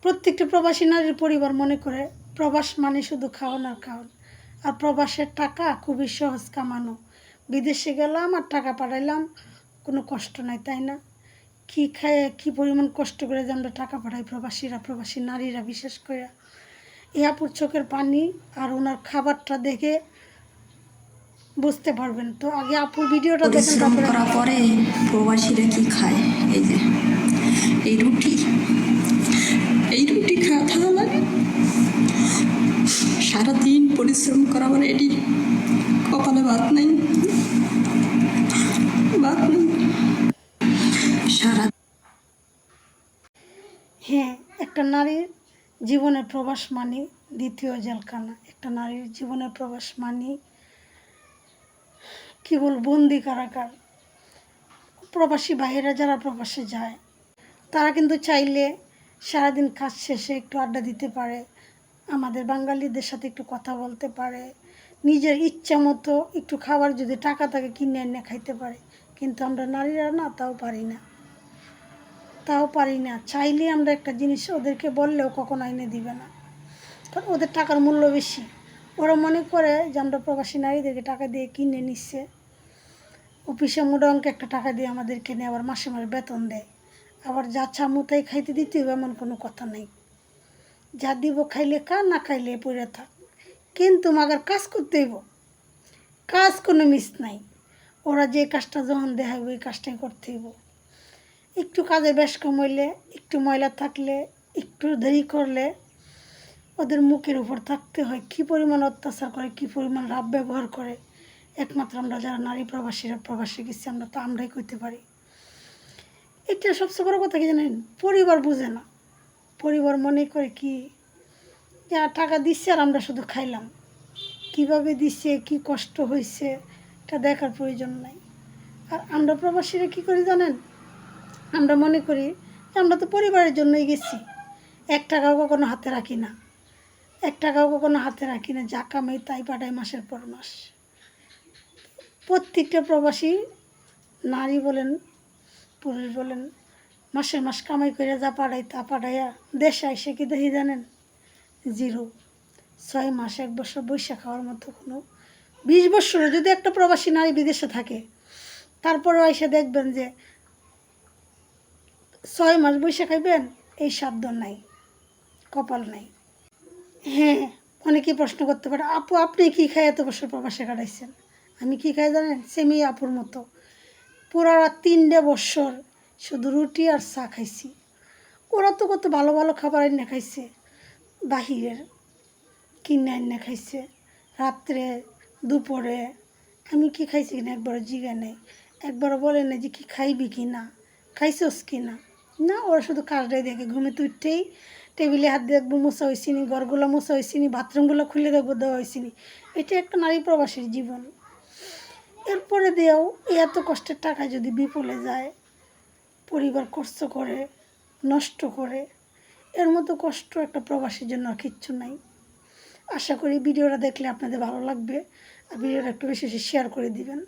প্রত্যেকটা প্রবাসী নারীর পরিবার মনে করে প্রবাস মানে শুধু খাওয়ান আর খাওয়ান, আর প্রবাসের টাকা খুবই সহজ কামানো। বিদেশে গেলাম আর টাকা পাঠাইলাম, কোনো কষ্ট নাই, তাই না? কী খায়, কী পরিমাণ কষ্ট করে যে আমরা টাকা পাঠাই প্রবাসীরা, প্রবাসী নারীরা বিশেষ করে। এই আপুর চোখের পানি আর ওনার খাবারটা দেখে বুঝতে পারবেন। তো আগে আপুর ভিডিওটা দেখেন। করার পরে প্রবাসীরা কি খায়, এই যে এই রুটি খাওয়া লাগে। সারাদিন পরিশ্রম করা মানে এটি কপালে ভাত নাই সারা। হ্যাঁ, একটা নারীর জীবনের প্রবাস মানে দ্বিতীয় জেলখানা। একটা নারীর জীবনের প্রবাস মানে কি বল, বন্দি কারাগার। প্রবাসী ভাইয়েরা যারা প্রবাসে যায় তারা কিন্তু চাইলে সারাদিন কাজ শেষে একটু আড্ডা দিতে পারে, আমাদের বাঙালিদের সাথে একটু কথা বলতে পারে, নিজের ইচ্ছা মতো একটু খাবার যদি টাকা থাকে কিনে এনে খাইতে পারে। কিন্তু আমরা নারীরা না, তাও পারি না। চাইলে আমরা একটা জিনিস ওদেরকে বললেও কখনো এনে দিবে না, কারণ ওদের টাকার মূল্য বেশি। ওরা মনে করে যে আমরা প্রবাসী নারীদেরকে টাকা দিয়ে কিনে নিচ্ছে, অফিসে মোটা অঙ্কে একটা টাকা দিয়ে আমাদেরকে নিয়ে আবার মাসে মাসে বেতন দেয়, আবার যা চামুতাই খাইতে দিতে হবে এমন কোনো কথা নেই। যা দিব খাইলে খা, না খাইলে পড়ে থাক, কিন্তু মাগার কাজ করতে হইব, কাজ কোনো মিস নাই। ওরা যে কাজটা যখন দেখাইব ওই কাজটাই করতে হইব। একটু কাজে বেশ কম হইলে, একটু ময়লা থাকলে, একটু দেরি করলে ওদের মুখের উপর থাকতে হয়। কী পরিমাণ অত্যাচার করে, কী পরিমাণ রাব ব্যবহার করে, একমাত্র আমরা যারা নারী প্রবাসী গেছি আমরা তো আমরাই করতে পারি। এটা সবচেয়ে বড় কথা কি জানেন, পরিবার বুঝে না। পরিবার মনে করে কি যে টাকা দিচ্ছে আর আমরা শুধু খাইলাম, কিভাবে দিচ্ছে, কি কষ্ট হয়েছে এটা দেখার প্রয়োজন নাই। আর আমরা প্রবাসীরা কী করি জানেন, আমরা মনে করি যে আমরা তো পরিবারের জন্যই গেছি, 1 টাকাও কখনো হাতে রাখি না, 1 টাকাও কখনো হাতে রাখি না, যা কামাই তাই পাঠাই মাসের পর মাস। প্রত্যেকটা প্রবাসী নারী বলেন পুরুষ বলেন মাসের মাস কামাই করে যা পাঠাই তা পাঠাইয়া দেশে আইসে কি দেখি জানেন, 0। 6 মাস 1 বছর বৈশা খাওয়ার মতো কোনো, 20 বছরে যদি একটা প্রবাসী নারী বিদেশে থাকে তারপরেও এসে দেখবেন যে 6 মাস বৈশা খাইবেন এই সাধ্য নাই, কপাল নাই। হ্যাঁ, অনেকেই প্রশ্ন করতে পারে, আপু আপনি কী খাই এত বছর প্রবাসে কাটাইছেন? আমি কী খাই জানেন, সেমি আপুর মতো পুরা 3 বছর শুধু রুটি আর চা খাইছি। ওরা তো কত ভালো ভালো খাবার এনে খাইছে, বাহিরের কিনে এনে খাইছে, রাত্রে দুপুরে। আমি কি খাইছি কিনা একবারও জিগা নেই, একবারও বলে না যে কি খাইবি কি না, খাইছস কি না। না, ওরা শুধু কাজটাই দেখে, ঘুমে তুইটেই টেবিলে হাত দেখবো মোছা হয়েছি নি, ঘরগুলো মোছা হয়েছি নি, বাথরুমগুলো খুলে দেখবো দেওয়া হয়েছি নি। এটা একটা নারী প্রবাসীর জীবন। এরপরে দিয়েও এত কষ্টের টাকা যদি বিফলে যায়, পরিবার কষ্ট করে নষ্ট করে, এর মতো কষ্ট একটা প্রবাসীর জন্য আর কিচ্ছু নাই। আশা করি ভিডিওটা দেখলে আপনাদের ভালো লাগবে, আর ভিডিওটা একটু বেশি বেশি শেয়ার করে দিবেন।